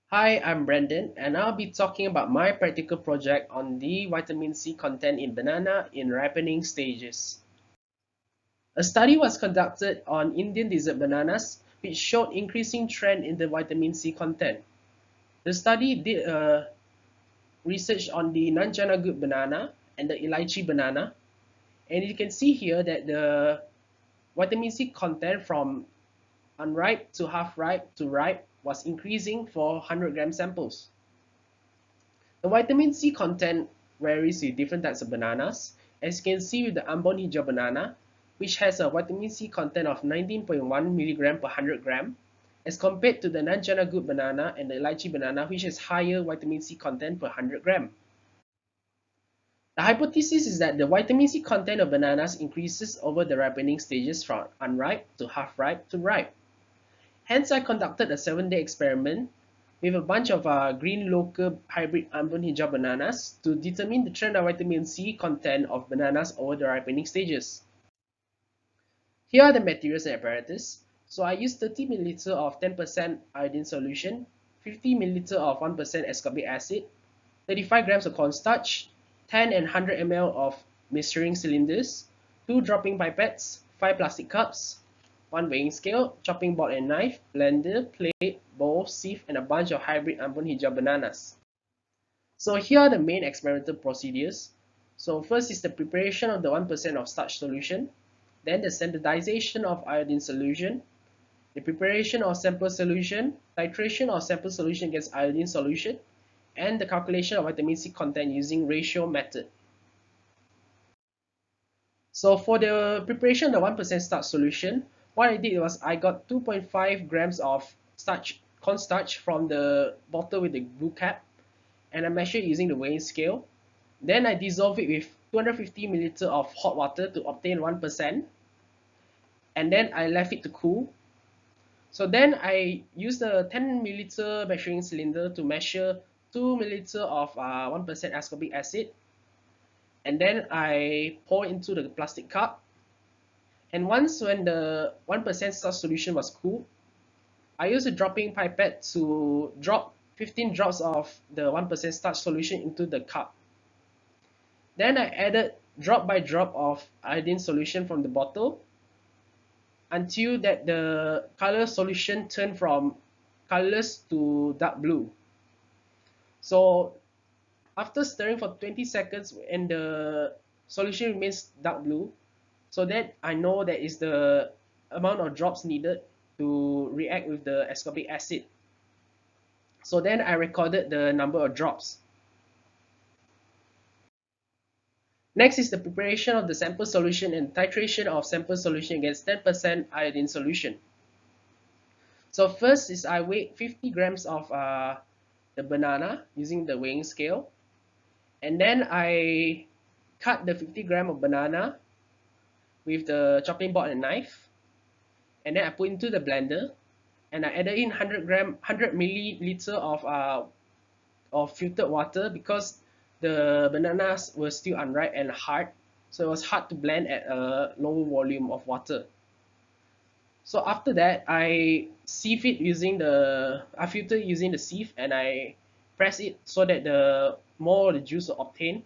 Hi, I'm Brendan, and I'll be talking about my practical project on the vitamin C content in banana in ripening stages. A study was conducted on Indian desert bananas, which showed increasing trend in the vitamin C content. The study did research on the Nanjana good banana and the Elaichi banana, and you can see here that the vitamin C content from unripe to half ripe to ripe was increasing for 100 gram samples. The vitamin C content varies with different types of bananas. As you can see with the Ambon Hijau banana, which has a vitamin C content of 19.1 milligram per 100 gram, as compared to the Nanjana Good banana and the Lychee banana, which has higher vitamin C content per 100 gram. The hypothesis is that the vitamin C content of bananas increases over the ripening stages from unripe to half ripe to ripe. Hence, I conducted a 7-day experiment with a bunch of green local hybrid Ambon Hijau bananas to determine the trend of vitamin C content of bananas over the ripening stages. Here are the materials and apparatus. So I used 30 milliliter of 10% iodine solution, 50 milliliter of 1% ascorbic acid, 35 grams of cornstarch, 10 and 100 ml of measuring cylinders, 2 dropping pipettes, 5 plastic cups, 1 weighing scale, chopping board and knife, blender, plate, bowl, sieve, and a bunch of hybrid Ambon Hijau bananas. So here are the main experimental procedures. So first is the preparation of the 1% of starch solution, then the standardization of iodine solution, the preparation of sample solution, titration of sample solution against iodine solution, and the calculation of vitamin C content using ratio method. So for the preparation of the 1% starch solution, what I did was I got 2.5 grams of cornstarch from the bottle with the blue cap, and I measured using the weighing scale. Then I dissolve it with 250 milliliter of hot water to obtain 1%, and then I left it to cool. So then I used the 10 milliliter measuring cylinder to measure 2 milliliter of 1% ascorbic acid, and then I pour into the plastic cup. And once when the 1% starch solution was cool, I used a dropping pipette to drop 15 drops of the 1% starch solution into the cup. Then I added drop by drop of iodine solution from the bottle until that the color solution turned from colorless to dark blue. So after stirring for 20 seconds and the solution remains dark blue, so that I know that is the amount of drops needed to react with the ascorbic acid. So then I recorded the number of drops. Next is the preparation of the sample solution and titration of sample solution against 10% iodine solution. So first is I weighed 50 grams of the banana using the weighing scale. And then I cut the 50 gram of banana with the chopping board and knife. And then I put into the blender. And I added in 100 milliliter of filtered water because the bananas were still unripe and hard. So it was hard to blend at a low volume of water. So after that, I sieve it using I filter using the sieve, and I press it so that the more of the juice will obtain.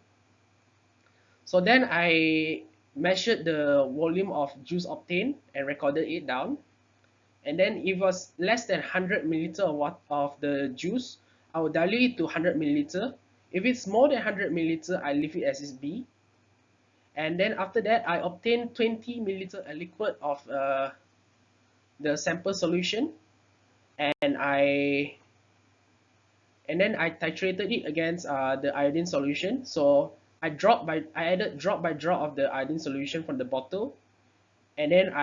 So then I measured the volume of juice obtained and recorded it down. And then if it was less than 100 milliliter of the juice, I will dilute it to 100 milliliter. If it's more than 100 milliliter, I leave it as it be. And then after that, I obtain 20 milliliter liquid of the sample solution, and then I titrated it against the iodine solution. So I added drop by drop of the iodine solution from the bottle, and then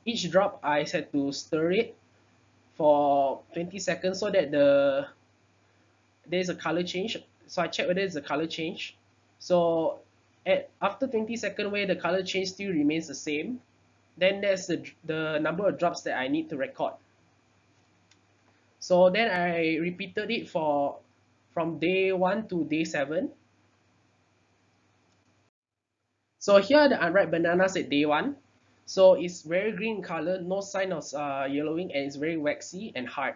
each drop I had to stir it for 20 seconds so that there's a color change. So I check whether it's a color change. So after 20 seconds where the color change still remains the same, then there's the number of drops that I need to record. So then I repeated it from day 1 to day 7. So here are the unripe bananas at day 1. So it's very green in color, no sign of yellowing, and it's very waxy and hard.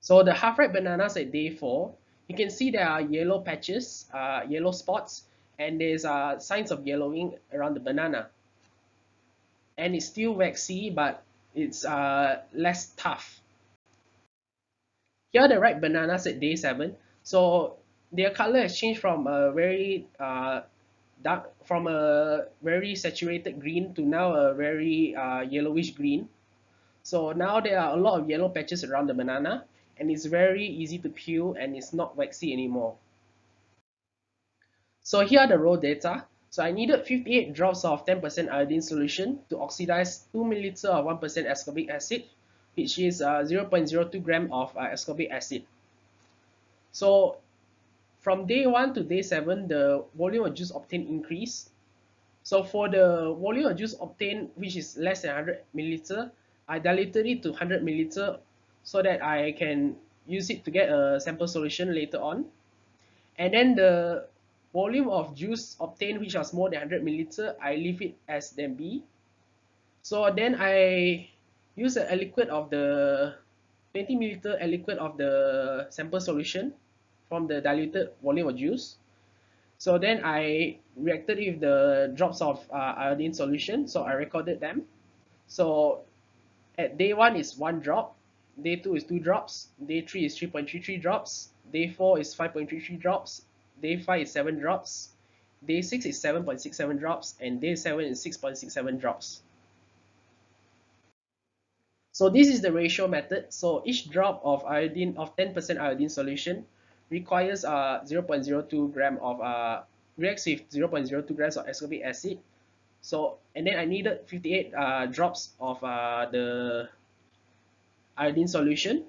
So the half-ripe bananas at day 4, you can see there are yellow patches, yellow spots, and there's signs of yellowing around the banana. And it's still waxy, but it's less tough. Here are the ripe bananas at day 7. So their color has changed from a very dark, from a very saturated green to now a very yellowish green. So now there are a lot of yellow patches around the banana, and it's very easy to peel and it's not waxy anymore. So here are the raw data. So I needed 58 drops of 10% iodine solution to oxidize 2 milliliters of 1% ascorbic acid, which is 0.02 gram of ascorbic acid. So from day 1 to day 7, the volume of juice obtained increased. So for the volume of juice obtained, which is less than 100 milliliter, I diluted it to 100 milliliter so that I can use it to get a sample solution later on. And then the volume of juice obtained, which was more than 100 milliliter, I leave it as then B. So then I use a liquid of the 20 milliliter liquid of the sample solution from the diluted volume of juice. So then I reacted with the drops of iodine solution. So I recorded them. So at day 1 is 1 drop, day 2 is 2 drops, day 3 is 3.33 drops, day 4 is 5.33 drops, day 5 is 7 drops, day 6 is 7.67 drops, and day 7 is 6.67 drops. So this is the ratio method. So each drop of iodine of 10% iodine solution requires 0.02 gram of reacts with 0.02 grams of ascorbic acid. So and then I needed 58 drops of the iodine solution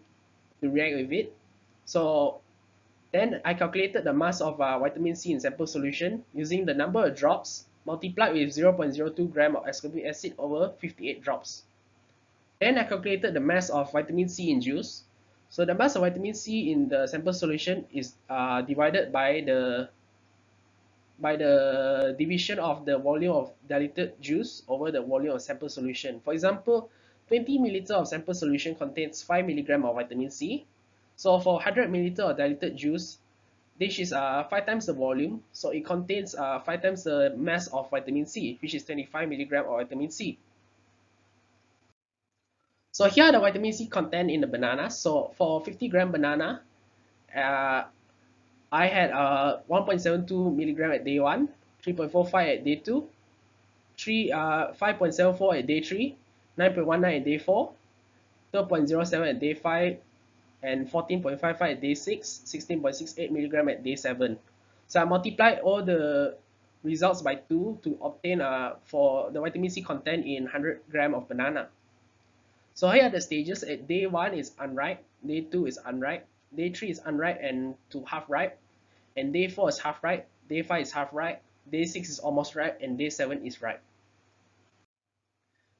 to react with it. So then I calculated the mass of vitamin C in sample solution using the number of drops multiplied with 0.02 gram of ascorbic acid over 58 drops. Then I calculated the mass of vitamin C in juice. So the mass of vitamin C in the sample solution is divided by the division of the volume of diluted juice over the volume of sample solution. For example, 20 milliliter of sample solution contains 5 milligram of vitamin C. So for 100 milliliter of diluted juice, this is 5 times the volume. So it contains 5 times the mass of vitamin C, which is 25 milligram of vitamin C. So here are the vitamin C content in the banana. So for 50-gram banana, I had 1.72 milligram at day 1, 3.45 at day 2, 5.74 at day 3, 9.19 at day 4, 12.07 at day 5, and 14.55 at day 6, 16.68 milligram at day 7. So I multiplied all the results by 2 to obtain for the vitamin C content in 100 gram of banana. So here are the stages. At day 1 is unripe, day 2 is unripe, day 3 is unripe and to half ripe, and day 4 is half ripe, day 5 is half ripe, day 6 is almost ripe, and day 7 is ripe.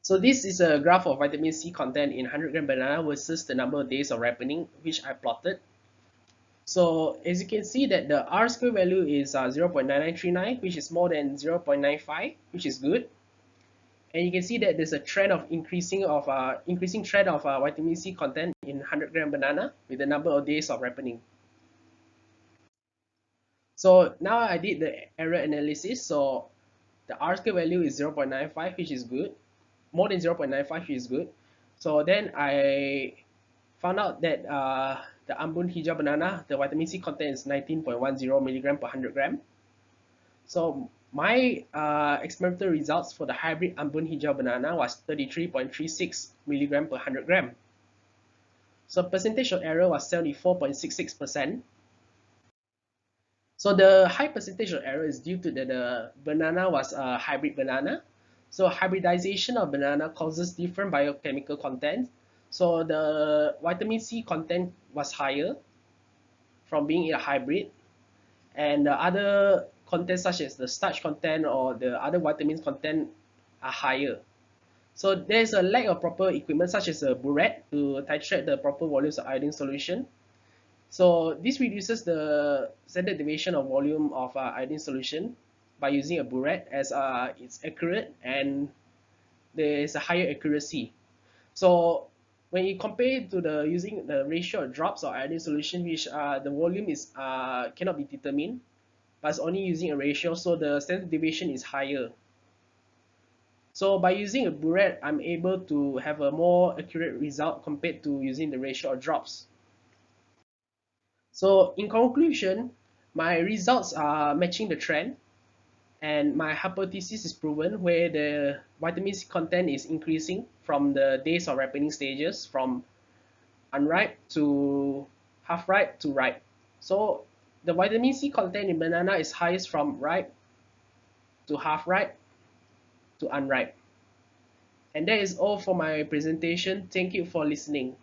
So this is a graph of vitamin C content in 100 gram banana versus the number of days of ripening, which I plotted. So as you can see that the R square value is 0.9939, which is more than 0.95, which is good. And you can see that there's a trend of increasing trend of vitamin C content in 100 gram banana with the number of days of ripening. So now I did the error analysis. So the R square value is 0.95, which is good, more than 0.95, which is good. So then I found out that the Ambon Hijau banana, the vitamin C content is 19.10 milligram per 100 gram. So my experimental results for the hybrid Ambon Hijau banana was 33.36 milligram per 100 gram. So percentage of error was 74.66%. So the high percentage of error is due to the banana was a hybrid banana. So hybridization of banana causes different biochemical content. So the vitamin C content was higher from being a hybrid, and the other contents such as the starch content or the other vitamins content are higher. So there's a lack of proper equipment such as a burette to titrate the proper volumes of iodine solution. So this reduces the standard deviation of volume of iodine solution by using a burette, as it's accurate and there is a higher accuracy. So when you compare it to the using the ratio of drops or iodine solution, which the volume is cannot be determined, but it's only using a ratio, so the standard deviation is higher. So by using a burette, I'm able to have a more accurate result compared to using the ratio of drops. So in conclusion, my results are matching the trend, and my hypothesis is proven where the vitamin C content is increasing from the days of ripening stages, from unripe to half ripe to ripe. So the vitamin C content in banana is highest from ripe to half ripe to unripe. And that is all for my presentation. Thank you for listening.